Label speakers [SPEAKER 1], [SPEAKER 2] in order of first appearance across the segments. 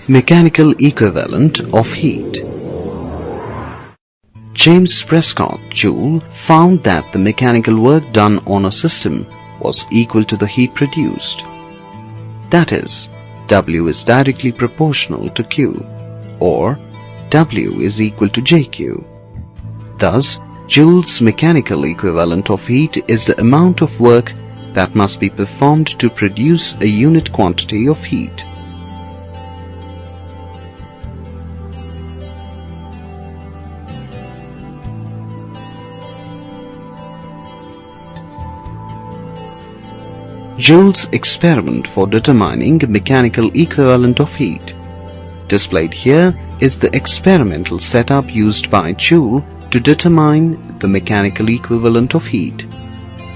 [SPEAKER 1] Mechanical equivalent of heat. James Prescott Joule found that the mechanical work done on a system was equal to the heat produced. That is, W is directly proportional to Q, or W is equal to JQ. Thus, Joule's mechanical equivalent of heat is the amount of work that must be performed to produce a unit quantity of heat. Joule's experiment for determining mechanical equivalent of heat. Displayed here is the experimental setup used by Joule to determine the mechanical equivalent of heat.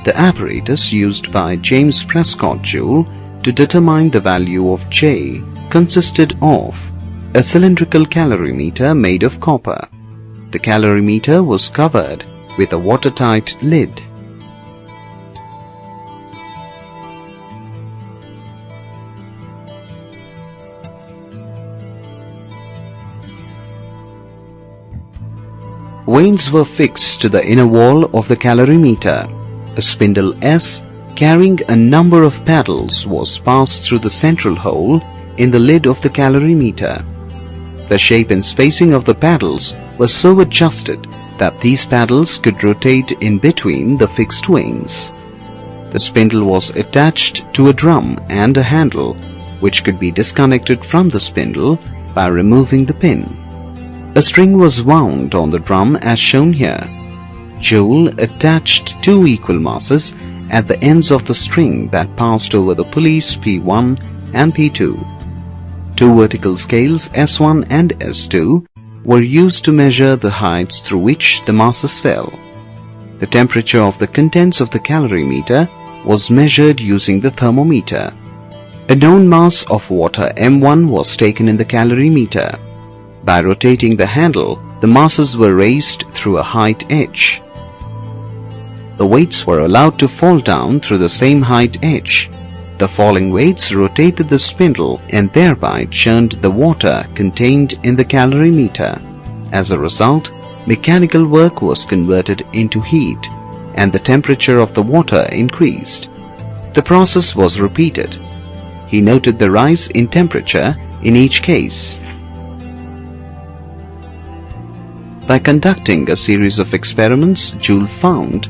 [SPEAKER 1] The apparatus used by James Prescott Joule to determine the value of J consisted of a cylindrical calorimeter made of copper. The calorimeter was covered with a watertight lid. Vanes were fixed to the inner wall of the calorimeter. A spindle S carrying a number of paddles was passed through the central hole in the lid of the calorimeter. The shape and spacing of the paddles was so adjusted that these paddles could rotate in between the fixed vanes. The spindle was attached to a drum and a handle, which could be disconnected from the spindle by removing the pin. A string was wound on the drum as shown here. Joule attached two equal masses at the ends of the string that passed over the pulleys P1 and P2. Two vertical scales S1 and S2 were used to measure the heights through which the masses fell. The temperature of the contents of the calorimeter was measured using the thermometer. A known mass of water M1 was taken in the calorimeter. By rotating the handle, the masses were raised through a height h. The weights were allowed to fall down through the same height h. The falling weights rotated the spindle and thereby churned the water contained in the calorimeter. As a result, mechanical work was converted into heat and the temperature of the water increased. The process was repeated. He noted the rise in temperature in each case. By conducting a series of experiments, Joule found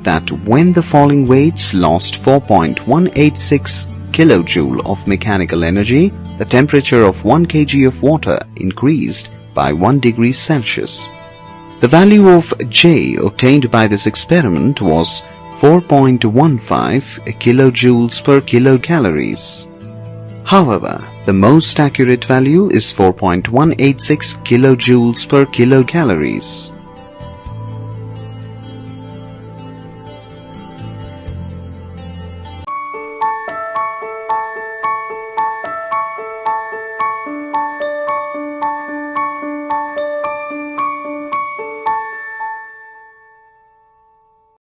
[SPEAKER 1] that when the falling weights lost 4.186 kJ of mechanical energy, the temperature of 1 kg of water increased by 1 degree Celsius. The value of J obtained by this experiment was 4.15 kJ per kilocalories. However, the most accurate value is 4.186 kJ per kilocalories.